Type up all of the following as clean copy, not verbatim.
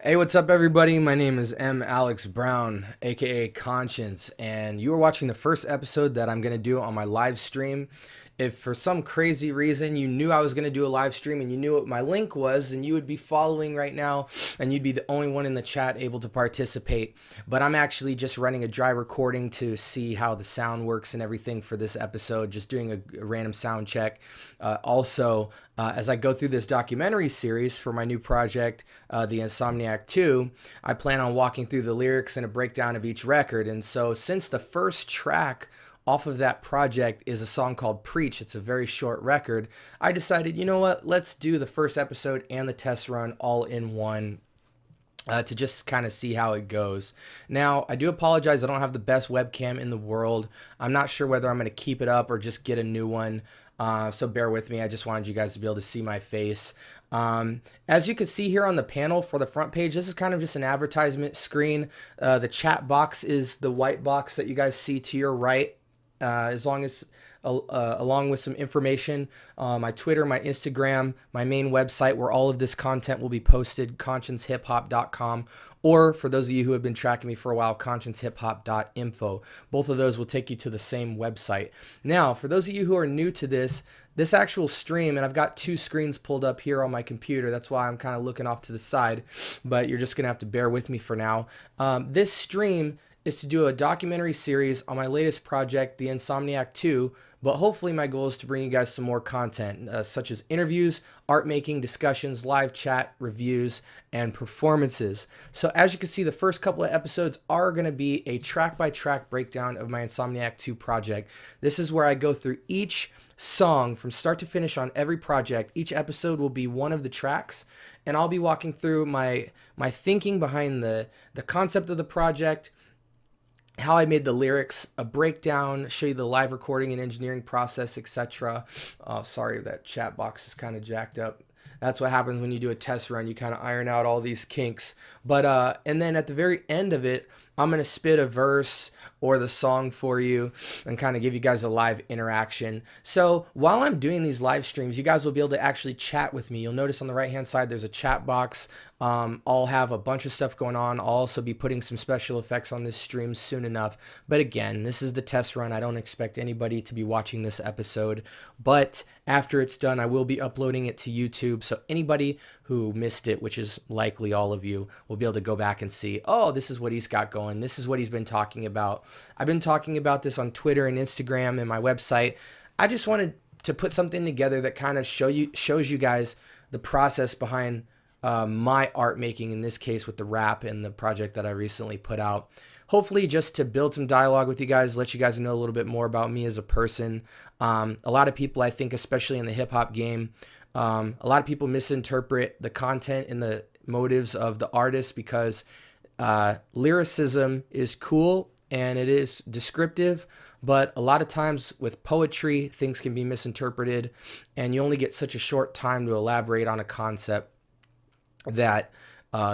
Hey, what's up, everybody? My name is M. Alex Brown, aka Conscience, and you are watching the first episode that I'm going to do on my live stream. If for some crazy reason you knew I was going to do a live stream and you knew what my link was, then you would be following right now and you'd be the only one in the chat able to participate. But I'm actually just running a dry recording to see how the sound works and everything for this episode, just doing a random sound check. As I go through this documentary series for my new project, the Insomniac 2, I plan on walking through the lyrics and a breakdown of each record. And so since the first track off of that project is a song called Preach, it's a very short record, I decided, you know what, let's do the first episode and the test run all in one. To just kind of see how it goes. Now, I do apologize. I don't have the best webcam in the world. I'm not sure whether I'm going to keep it up or just get a new one. So bear with me. I just wanted you guys to be able to see my face. As you can see here on the panel for the front page, this is kind of just an advertisement screen. The chat box is the white box that you guys see to your right. Along with some information, my Twitter, my Instagram, my main website where all of this content will be posted, consciencehiphop.com, or for those of you who have been tracking me for a while, consciencehiphop.info. Both of those will take you to the same website. Now, for those of you who are new to this actual stream, and I've got two screens pulled up here on my computer, that's why I'm kind of looking off to the side, but you're just going to have to bear with me for now. This stream is to do a documentary series on my latest project, the Insomniac 2, but hopefully my goal is to bring you guys some more content, such as interviews, art making, discussions, live chat, reviews, and performances. So as you can see, the first couple of episodes are going to be a track-by-track breakdown of my Insomniac 2 project. This is where I go through each song from start to finish on every project. Each episode will be one of the tracks, and I'll be walking through my thinking behind the concept of the project, how I made the lyrics, a breakdown, show you the live recording and engineering process, etc. Oh, sorry, that chat box is kind of jacked up. That's what happens when you do a test run. You kind of iron out all these kinks. But and then at the very end of it, I'm going to spit a verse or the song for you and kind of give you guys a live interaction. So while I'm doing these live streams, you guys will be able to actually chat with me. You'll notice on the right-hand side, there's a chat box. I'll have a bunch of stuff going on. I'll also be putting some special effects on this stream soon enough. But again, this is the test run. I don't expect anybody to be watching this episode. But after it's done, I will be uploading it to YouTube. So anybody who missed it, which is likely all of you, will be able to go back and see, oh, this is what he's got going. This is what he's been talking about. I've been talking about this on Twitter and Instagram and my website. I just wanted to put something together that kind of shows you guys the process behind my art making, in this case with the rap and the project that I recently put out. Hopefully just to build some dialogue with you guys, let you guys know a little bit more about me as a person. A lot of people, I think, especially in the hip hop game, a lot of people misinterpret the content and the motives of the artist because lyricism is cool and it is descriptive, but a lot of times with poetry, things can be misinterpreted and you only get such a short time to elaborate on a concept that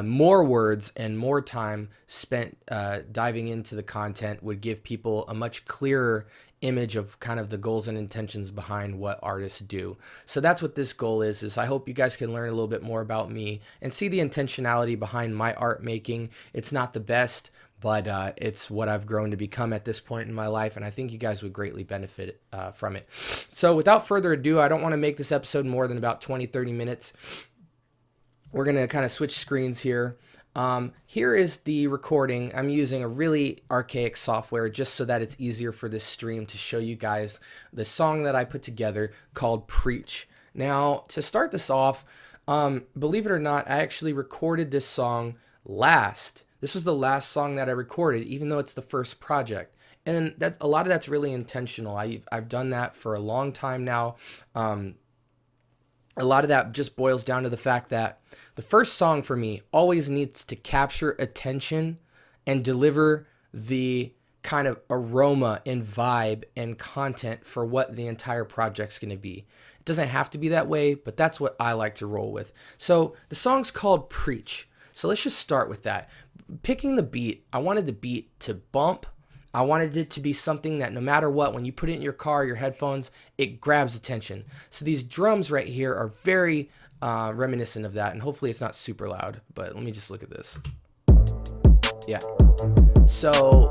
more words and more time spent diving into the content would give people a much clearer image of kind of the goals and intentions behind what artists do. So that's what this goal is I hope you guys can learn a little bit more about me and see the intentionality behind my art making. It's not the best, but it's what I've grown to become at this point in my life, and I think you guys would greatly benefit from it. So without further ado, I don't want to make this episode more than about 20-30 minutes. We're going to kind of switch screens here. Here is the recording. I'm using a really archaic software just so that it's easier for this stream to show you guys the song that I put together called Preach. Now, to start this off, believe it or not, I actually recorded this song last. This was the last song that I recorded, even though it's the first project. And a lot of that's really intentional. I've done that for a long time now. A lot of that just boils down to the fact that the first song for me always needs to capture attention and deliver the kind of aroma and vibe and content for what the entire project's going to be. It doesn't have to be that way, but that's what I like to roll with. So the song's called Preach. So let's just start with that. Picking the beat, I wanted the beat to bump. I wanted it to be something that no matter what, when you put it in your car, your headphones, it grabs attention. So these drums right here are very reminiscent of that. And hopefully it's not super loud, but let me just look at this. Yeah. So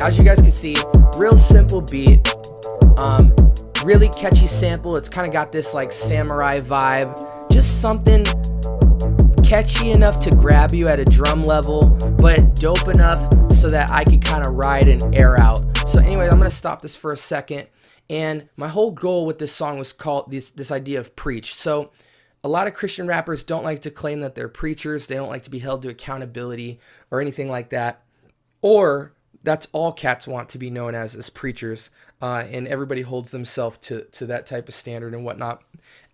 as you guys can see, real simple beat, really catchy sample. It's kind of got this like samurai vibe, just something catchy enough to grab you at a drum level, but dope enough so that I could kind of ride and air out. So anyway, I'm gonna stop this for a second. And my whole goal with this song was called this idea of preach. So a lot of Christian rappers don't like to claim that they're preachers. They don't like to be held to accountability or anything like that. Or that's all cats want to be known as preachers. And everybody holds themselves to that type of standard and whatnot.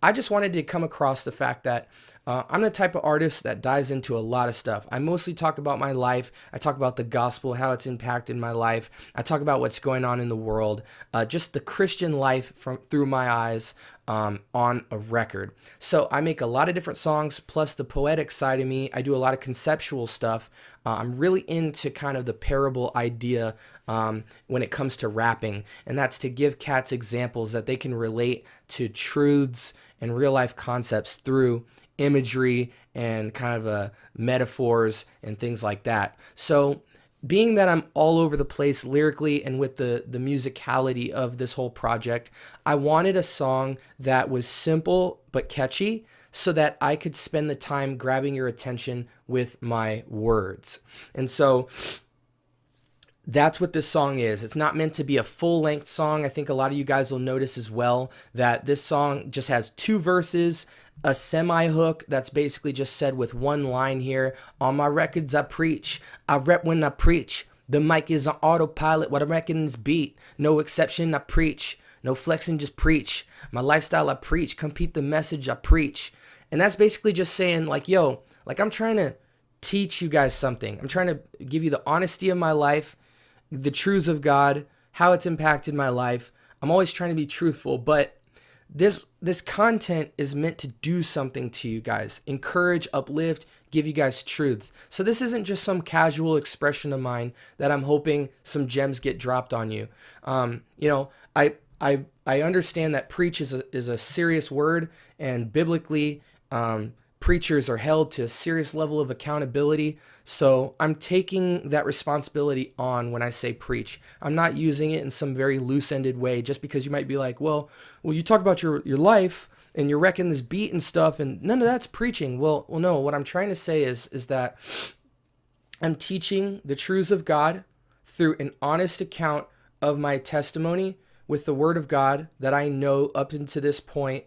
I just wanted to come across the fact that I'm the type of artist that dives into a lot of stuff. I mostly talk about my life. I talk about the gospel, how it's impacted my life. I talk about what's going on in the world, just the Christian life through my eyes on a record. So I make a lot of different songs, plus the poetic side of me. I do a lot of conceptual stuff. I'm really into kind of the parable idea when it comes to rapping, and that's to give cats examples that they can relate to truths and real life concepts through imagery and kind of metaphors and things like that. So being that I'm all over the place lyrically and with the musicality of this whole project, I wanted a song that was simple but catchy so that I could spend the time grabbing your attention with my words. And so that's what this song is. It's not meant to be a full-length song. I think a lot of you guys will notice as well that this song just has 2 verses, a semi-hook that's basically just said with one line here. On my records, I preach. I rep when I preach. The mic is on autopilot. What I reckon is beat. No exception, I preach. No flexing, just preach. My lifestyle, I preach. Compete the message, I preach. And that's basically just saying like, yo, like I'm trying to teach you guys something. I'm trying to give you the honesty of my life, the truths of God, how it's impacted my life. I'm always trying to be truthful, but this content is meant to do something to you guys, encourage, uplift, give you guys truths. So this isn't just some casual expression of mine that I'm hoping some gems get dropped on you. I understand that preach is a serious word, and biblically, preachers are held to a serious level of accountability. So I'm taking that responsibility on when I say preach. I'm not using it in some very loose-ended way just because you might be like, well, you talk about your life and you're wrecking this beat and stuff and none of that's preaching. Well, no, what I'm trying to say is that I'm teaching the truths of God through an honest account of my testimony with the word of God that I know up until this point,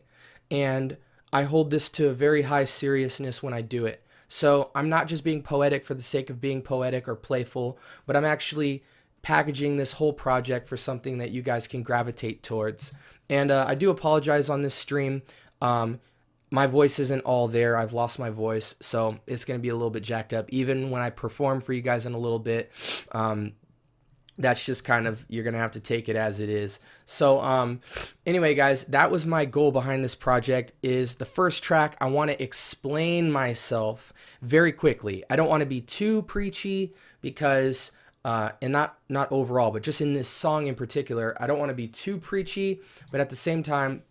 and I hold this to a very high seriousness when I do it. So I'm not just being poetic for the sake of being poetic or playful, but I'm actually packaging this whole project for something that you guys can gravitate towards. And I do apologize on this stream. My voice isn't all there. I've lost my voice, so it's going to be a little bit jacked up. Even when I perform for you guys in a little bit, that's just kind of, you're going to have to take it as it is. So anyway, guys, that was my goal behind this project. Is the first track, I want to explain myself very quickly. I don't want to be too preachy because, and not overall, but just in this song in particular, I don't want to be too preachy, but at the same time,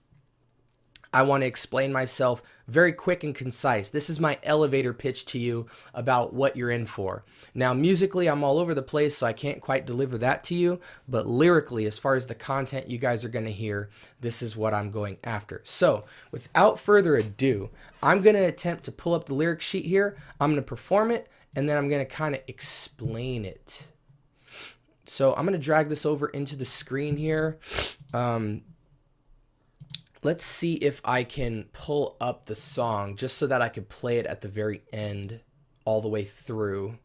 I want to explain myself very quick and concise. This is my elevator pitch to you about what you're in for. Now, musically, I'm all over the place, so I can't quite deliver that to you. But lyrically, as far as the content you guys are going to hear, this is what I'm going after. So, without further ado, I'm going to attempt to pull up the lyric sheet here. I'm going to perform it, and then I'm going to kind of explain it. So, I'm going to drag this over into the screen here. Let's see if I can pull up the song just so that I could play it at the very end all the way through.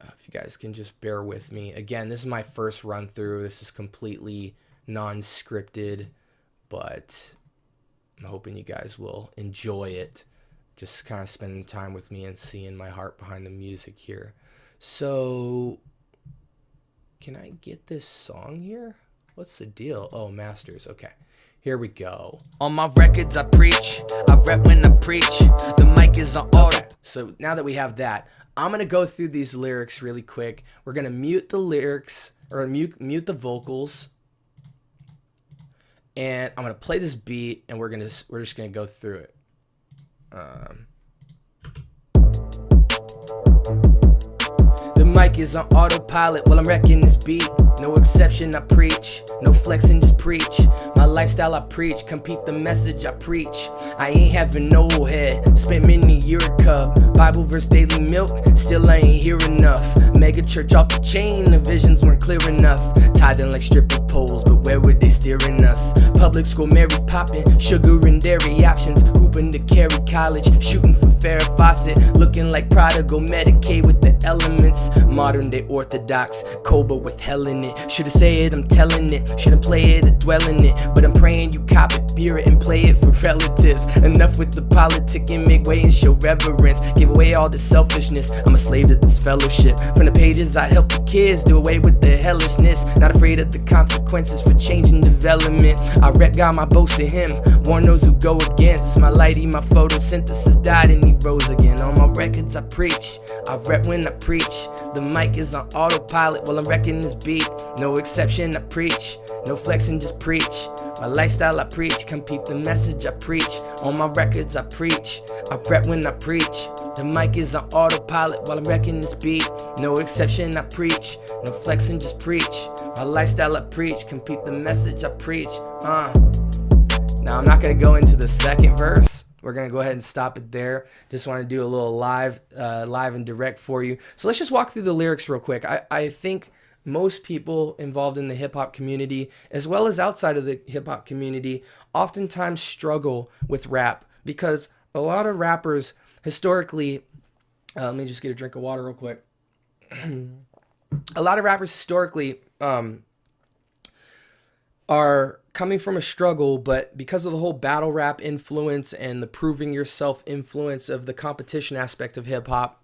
If you guys can just bear with me. Again, this is my first run through. This is completely non-scripted, but I'm hoping you guys will enjoy it. Just kind of spending time with me and seeing my heart behind the music here. So, can I get this song here? What's the deal? Oh, masters. Okay. Here we go. On my records, I preach. I rep when I preach. The mic is on auto. So now that we have that, I'm going to go through these lyrics really quick. We're going to mute the lyrics, or mute the vocals. and I'm gonna play this beat, and we're just gonna go through it. The mic is on autopilot while I'm wrecking this beat. No exception, I preach. No flexing, just preach. My lifestyle, I preach. Come peep the message, I preach. I ain't having no head. Spent many year a cup. Bible verse, daily milk. Still I ain't hear enough. Mega church off the chain. The visions weren't clear enough. Tithing like stripper poles, but where would they steering us? Public school, Mary popping. Sugar and dairy options. Hooping to carry college. Shooting for Farrah Fawcett. Looking like prodigal Medicaid with the elements. Modern day orthodox. Cobra with hell in it. Should've said it, I'm telling it. Shouldn't play it or dwell in it. But I'm praying you cop it, beer it, and play it for relatives. Enough with the politic and make way and show reverence. Give away all the selfishness. I'm a slave to this fellowship. From the pages I help the kids do away with the hellishness. Not afraid of the consequences for change and development. I rep God, my boast to him. Warn those who go against. My lighty, my photosynthesis died and he rose again. On my records I preach. I rep when I preach. The mic is on autopilot while I'm wrecking this beat. No exception, I preach. No flexing, just preach. My lifestyle, I preach. Come peep the message, I preach. On my records, I preach. I rep when I preach. The mic is on autopilot while I'm wrecking this beat. No exception, I preach. No flexing, just preach. My lifestyle, I preach. Come peep the message, I preach. Now, I'm not going to go into the second verse. We're going to go ahead and stop it there. Just want to do a little live and direct for you. So let's just walk through the lyrics real quick. I think most people involved in the hip-hop community, as well as outside of the hip-hop community, oftentimes struggle with rap because a lot of rappers historically, let me just get a drink of water real quick. A lot of rappers historically are coming from a struggle, but because of the whole battle rap influence and the proving yourself influence of the competition aspect of hip-hop,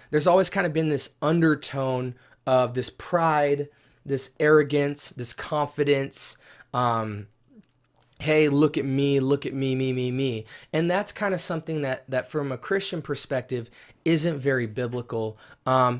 there's always kind of been this undertone of this pride, this arrogance, this confidence. Hey, look at me, me. And that's kind of something that from a Christian perspective isn't very biblical.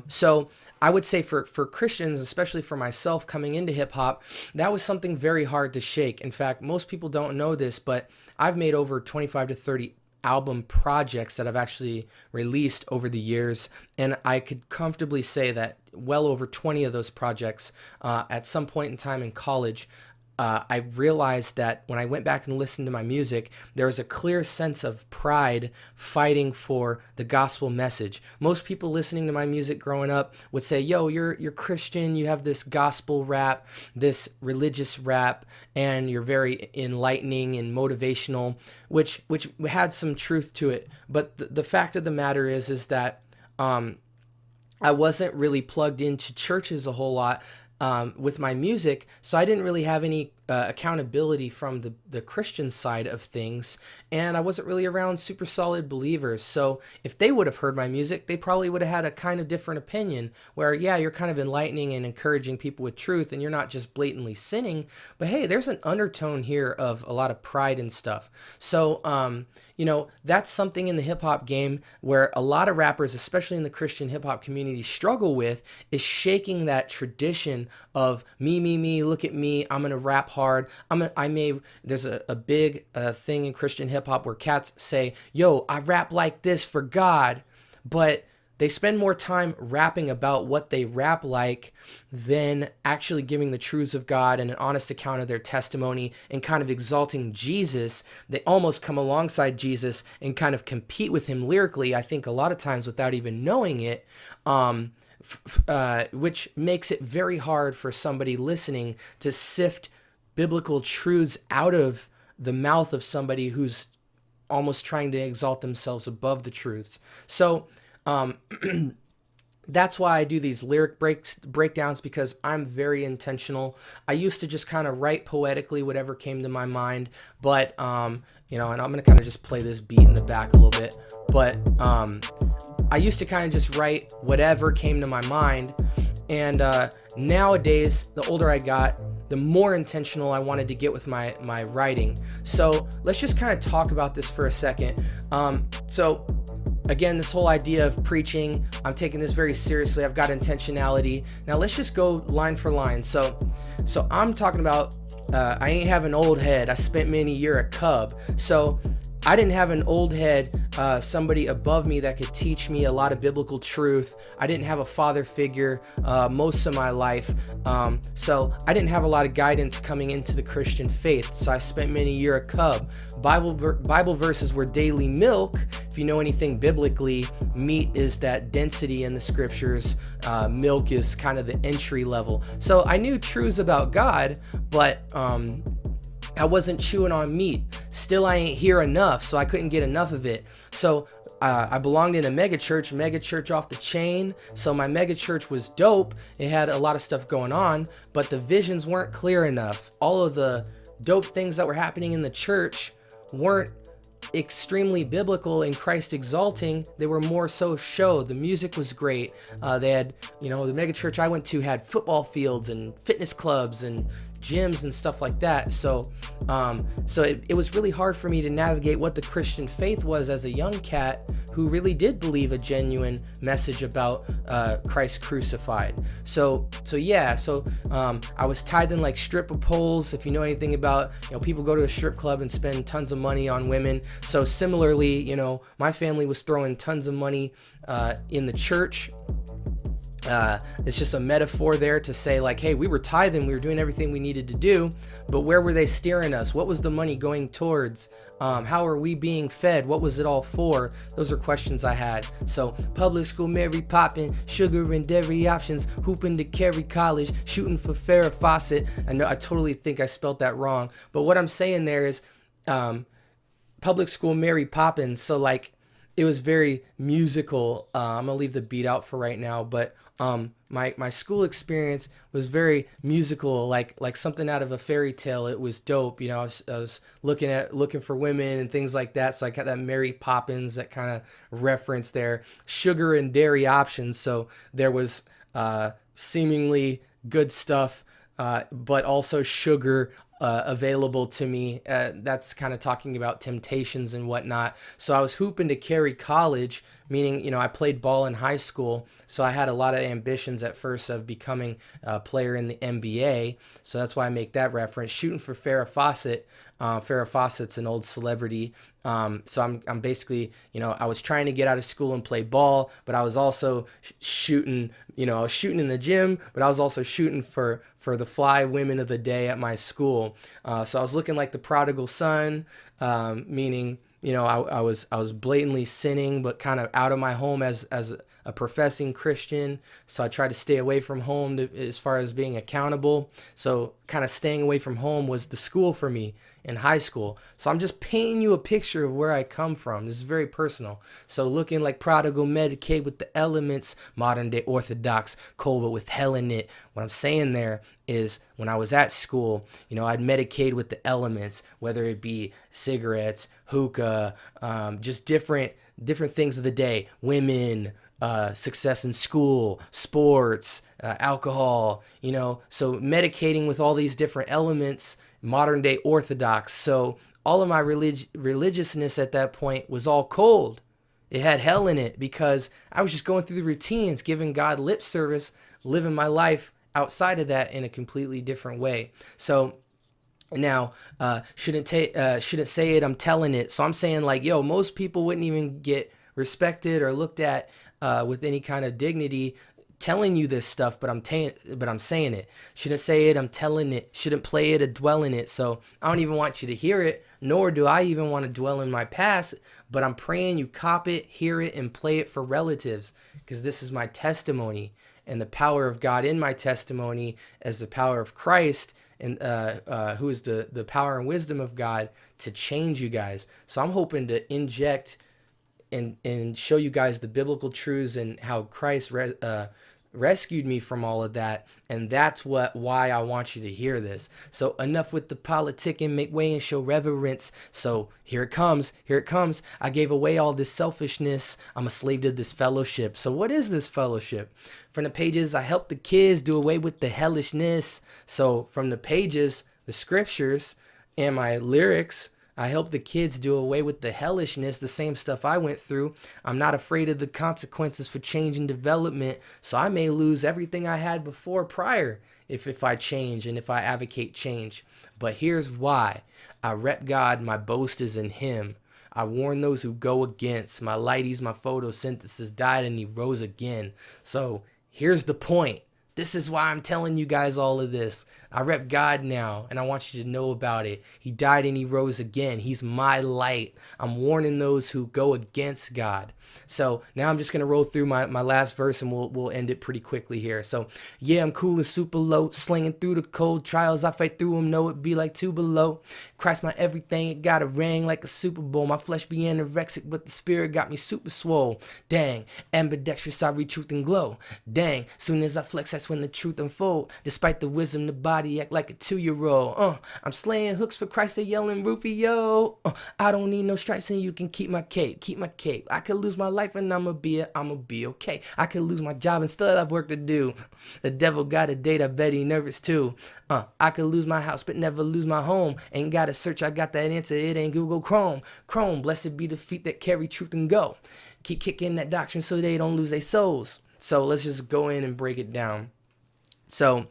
So I would say for Christians, especially for myself coming into hip hop, that was something very hard to shake. In fact, most people don't know this, but I've made over 25 to 30 album projects that I've actually released over the years. And I could comfortably say that well over 20 of those projects at some point in time in college, I realized that when I went back and listened to my music, there was a clear sense of pride fighting for the gospel message. Most people listening to my music growing up would say, yo, you're Christian, you have this gospel rap, this religious rap, and you're very enlightening and motivational, which had some truth to it. But the fact of the matter is that I wasn't really plugged into churches a whole lot with my music, so I didn't really have any accountability from the Christian side of things, and I wasn't really around super solid believers. So if they would have heard my music, they probably would have had a kind of different opinion where, yeah, you're kind of enlightening and encouraging people with truth, and you're not just blatantly sinning, but hey, there's an undertone here of a lot of pride and stuff. So, that's something in the hip-hop game where a lot of rappers, especially in the Christian hip-hop community, struggle with, is shaking that tradition of me, look at me, I'm gonna rap hard. There's a big thing in Christian hip-hop where cats say, yo, I rap like this for God, but they spend more time rapping about what they rap like than actually giving the truths of God and an honest account of their testimony and kind of exalting Jesus. They almost come alongside Jesus and kind of compete with him lyrically, I think a lot of times without even knowing it, which makes it very hard for somebody listening to sift biblical truths out of the mouth of somebody who's almost trying to exalt themselves above the truths. So that's why I do these lyric breakdowns, because I'm very intentional. I used to just kind of write poetically whatever came to my mind, but and I'm gonna kind of just play this beat in the back a little bit, but I used to kind of just write whatever came to my mind, and nowadays, the older I got, the more intentional I wanted to get with my writing. So let's just kind of talk about this for a second. So again, this whole idea of preaching, I'm taking this very seriously. I've got intentionality. Now let's just go line for line. So I'm talking about, I ain't have an old head. I spent many year a cub. So I didn't have an old head, somebody above me that could teach me a lot of biblical truth. I didn't have a father figure most of my life. So I didn't have a lot of guidance coming into the Christian faith. So I spent many year a cub. Bible verses were daily milk. If you know anything biblically, meat is that density in the scriptures. Milk is kind of the entry level. So I knew truths about God, but I wasn't chewing on meat. Still, I ain't hear enough, so I couldn't get enough of it. So I belonged in a mega church off the chain. So my mega church was dope. It had a lot of stuff going on, but the visions weren't clear enough. All of the dope things that were happening in the church weren't extremely biblical and Christ exalting. They were more so show. The music was great. They had, the mega church I went to had football fields and fitness clubs and gyms and stuff like that. So it was really hard for me to navigate what the Christian faith was as a young cat who really did believe a genuine message about Christ crucified. So I was tied in like stripper poles. If you know anything about, people go to a strip club and spend tons of money on women. So similarly, my family was throwing tons of money in the church. It's just a metaphor there to say like, hey, we were tithing, we were doing everything we needed to do, but where were they steering us? What was the money going towards? How are we being fed? What was it all for? Those are questions I had. So public school, Mary popping, sugar and dairy options, hooping to Cary College, shooting for Farrah Fawcett. I know I totally think I spelled that wrong, but what I'm saying there is public school, Mary Poppins. So like, it was very musical. I'm gonna leave the beat out for right now, but my school experience was very musical, like something out of a fairy tale. It was dope. I was looking for women and things like that. So I got that Mary Poppins, that kind of reference there. Sugar and dairy options. So there was seemingly good stuff, but also sugar available to me. That's kind of talking about temptations and whatnot. So I was hooping to Cary College, meaning, I played ball in high school. So I had a lot of ambitions at first of becoming a player in the NBA. So that's why I make that reference. Shooting for Farrah Fawcett. Farrah Fawcett's an old celebrity. So I'm basically, I was trying to get out of school and play ball, but I was also shooting, I was shooting in the gym, but I was also shooting for the fly women of the day at my school. So I was looking like the prodigal son, meaning, I was blatantly sinning, but kind of out of my home as a professing Christian. So I tried to stay away from home as far as being accountable. So kind of staying away from home was the school for me in high school. So I'm just painting you a picture of where I come from. This is very personal. So looking like prodigal, Medicaid with the elements, modern day Orthodox, cold but with hell in it. What I'm saying there is when I was at school, I'd Medicaid with the elements, whether it be cigarettes, hookah, just different things of the day, women, success in school, sports, alcohol, so medicating with all these different elements, modern day Orthodox. So all of my religiousness at that point was all cold. It had hell in it because I was just going through the routines, giving God lip service, living my life outside of that in a completely different way. So now, shouldn't say it, I'm telling it. So I'm saying like, most people wouldn't even get respected or looked at with any kind of dignity telling you this stuff, but I'm saying it. Shouldn't say it, I'm telling it. Shouldn't play it or dwell in it. So I don't even want you to hear it, nor do I even want to dwell in my past, but I'm praying you cop it, hear it, and play it for relatives, because this is my testimony, and the power of God in my testimony as the power of Christ, and who is the power and wisdom of God to change you guys. So I'm hoping to inject and show you guys the biblical truths and how Christ rescued me from all of that, and that's why I want you to hear this. So enough with the politicking, make way and show reverence. So here it comes. I gave away all this selfishness. I'm a slave to this fellowship. So what is this fellowship? From the pages, I help the kids do away with the hellishness. So from the pages, the scriptures and my lyrics, I help the kids do away with the hellishness, the same stuff I went through. I'm not afraid of the consequences for change and development, so I may lose everything I had before prior if I change and if I advocate change. But here's why. I rep God, my boast is in him. I warn those who go against. My lighties, my photosynthesis died and he rose again. So here's the point. This is why I'm telling you guys all of this. I rep God now, and I want you to know about it. He died and he rose again. He's my light. I'm warning those who go against God. So now I'm just going to roll through my last verse, and we'll end it pretty quickly here. So, yeah, I'm cool and super low, slinging through the cold trials. I fight through them, know it be like 2 below. Christ my everything, it got a ring like a Super Bowl. My flesh be anorexic, but the spirit got me super swole. Dang, ambidextrous, I read truth and glow. Dang, soon as I flex, that's when the truth unfold. Despite the wisdom, the body act like a 2-year-old. I'm slaying hooks for Christ, they yelling Rufio. I don't need no stripes and you can keep my cape, keep my cape. I could lose my life and I'ma be okay. I could lose my job and still have work to do. The devil got a date, I bet he nervous too. I could lose my house but never lose my home. Ain't gotta search, I got that answer, it ain't Google Chrome. Blessed be the feet that carry truth and go. Keep kicking that doctrine so they don't lose their souls. So let's just go in and break it down. So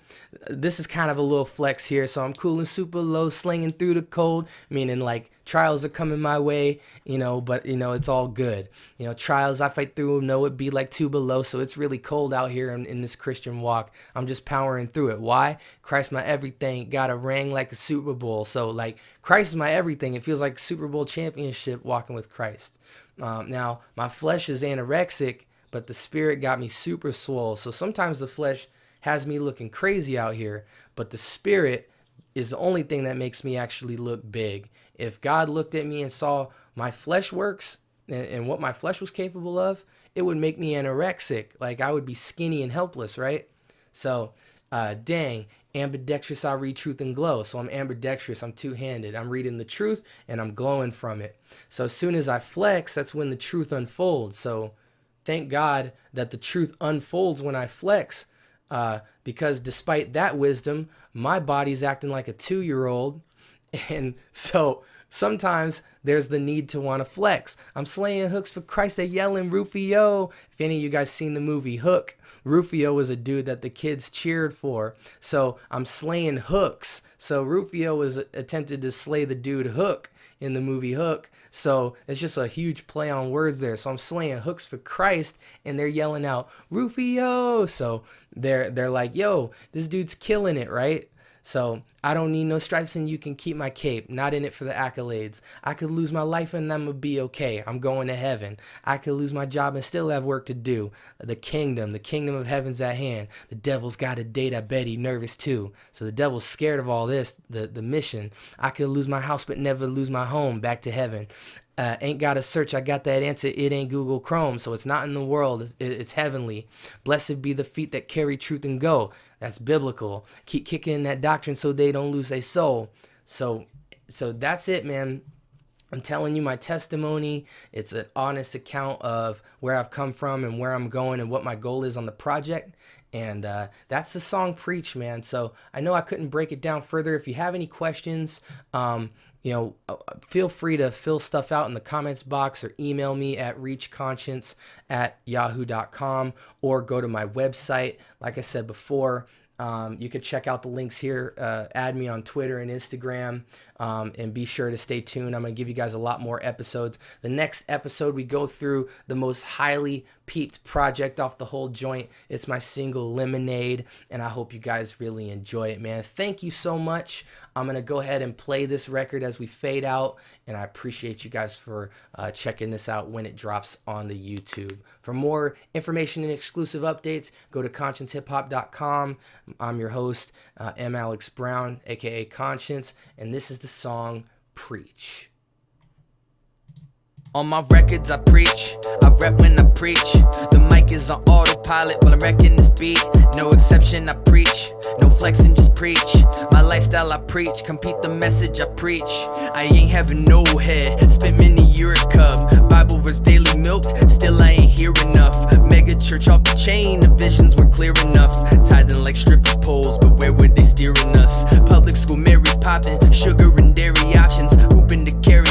this is kind of a little flex here. So I'm cool and super low, slinging through the cold, meaning like trials are coming my way, but it's all good. Trials, I fight through them, know it be like 2 below. So it's really cold out here in this Christian walk. I'm just powering through it. Why? Christ my everything, got a ring like a Super Bowl. So like Christ is my everything. It feels like Super Bowl championship walking with Christ. Now my flesh is anorexic, but the spirit got me super swole. So sometimes the flesh has me looking crazy out here, but the spirit is the only thing that makes me actually look big. If God looked at me and saw my flesh works and what my flesh was capable of, it would make me anorexic. Like I would be skinny and helpless, right? So, dang, ambidextrous, I read truth and glow. So I'm ambidextrous, I'm two-handed. I'm reading the truth and I'm glowing from it. So as soon as I flex, that's when the truth unfolds. So thank God that the truth unfolds when I flex. Because despite that wisdom, my body's acting like a 2-year-old. And so sometimes there's the need to want to flex. I'm slaying hooks for Christ, they yelling Rufio. If any of you guys seen the movie Hook, Rufio was a dude that the kids cheered for. So I'm slaying hooks. So Rufio was attempted to slay the dude Hook in the movie Hook. So it's just a huge play on words there. So I'm slaying hooks for Christ and they're yelling out Rufio. So they're like, yo, this dude's killing it, right? So I don't need no stripes and you can keep my cape. Not in it for the accolades. I could lose my life and I'm gonna be okay. I'm going to heaven. I could lose my job and still have work to do. The kingdom of heaven's at hand. The devil's got a date, I bet he nervous too. So the devil's scared of all this, the mission. I could lose my house but never lose my home. Back to heaven. Ain't got to search, I got that answer, it ain't Google Chrome. So it's not in the world, it's heavenly. Blessed be the feet that carry truth and go. That's biblical. Keep kicking that doctrine so they don't lose their soul. So that's it, man. I'm telling you my testimony. It's an honest account of where I've come from and where I'm going and what my goal is on the project. And that's the song Preach, man. So I know I couldn't break it down further. If you have any questions, feel free to fill stuff out in the comments box or email me at reachconscience@yahoo.com or go to my website. Like I said before, you could check out the links here, add me on Twitter and Instagram, and be sure to stay tuned. I'm going to give you guys a lot more episodes. The next episode, we go through the most highly peeped project off the whole joint. It's my single Lemonade, and I hope you guys really enjoy it, man. Thank you so much. I'm going to go ahead and play this record as we fade out, and I appreciate you guys for checking this out when it drops on the YouTube. For more information and exclusive updates, go to consciencehiphop.com. I'm your host, M. Alex Brown, aka Conscience, and this is the song Preach. On my records I preach, I rap when I preach. The mic is on autopilot while I'm wrecking this beat. No exception, I preach, no flexing, just preach. My lifestyle I preach, compete the message I preach. I ain't having no head, spent many years a cub. Bible verse daily milk, still I ain't hear enough. Mega church off the chain, the visions weren't clear enough. Tithing like stripper poles, but where were they steering us? Public school Mary popping, sugar and dairy options. Hooping to carry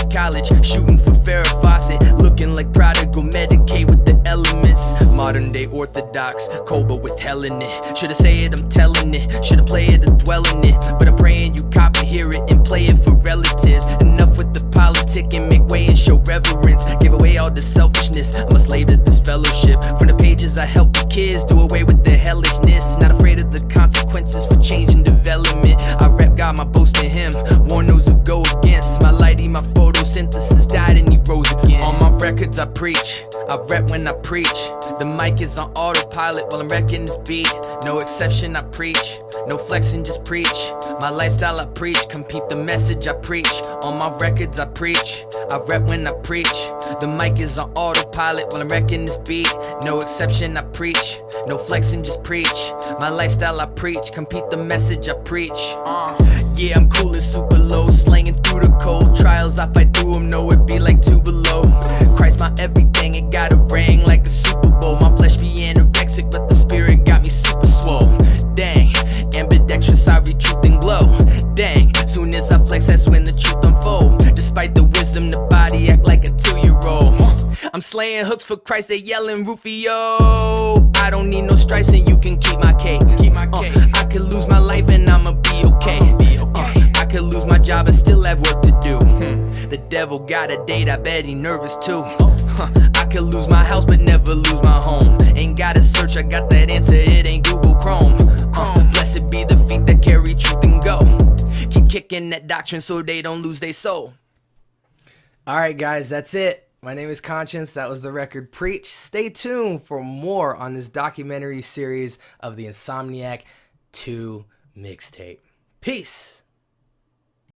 modern day orthodox, cold but with hell in it. Should've say it, I'm telling it. Should've play it and dwell in it. But I'm praying you cop it, hear it, and play it for relatives. Enough with the politic and make way and show reverence. Give away all the selfishness, I'm a slave to this fellowship. From the pages I help the kids, do away with the hellishness. Not afraid of the consequences for change and development. I rep God, my boast in him. Warn those who go against. My lighting, my photosynthesis died and he rose again. On my records I preach, I rep when I preach. The mic is on autopilot while I'm wrecking this beat. No exception, I preach. No flexing, just preach. My lifestyle I preach, compete the message I preach. On my records I preach, I rep when I preach. The mic is on autopilot while I'm wrecking this beat. No exception, I preach. No flexing, just preach. My lifestyle I preach, compete the message I preach. Yeah, I'm cool and super low, slanging through the cold. Trials I fight through them, know it be like two below. Christ my everything, it got a ring like a Super Bowl. My flesh be anorexic, but the spirit got me super swole. Dang, ambidextrous, I read truth and glow. Dang, soon as I flex, that's when the truth unfold. Despite the wisdom, the body act like a 2-year-old. I'm slaying hooks for Christ, they yelling Rufio. I don't need no stripes and you can keep my cake. I could lose my life and I'ma be okay. I could lose my job and still have work to do. The devil got a date, I bet he nervous too. I could lose my house but never lose my home. Ain't gotta search, I got that answer, it ain't Google Chrome. Blessed be the feet that carry truth and go. Keep kicking that doctrine so they don't lose their soul. All right, guys, that's it. My name is Conscience. That was the record Preach. Stay tuned for more on this documentary series of the Insomniac 2 mixtape. Peace.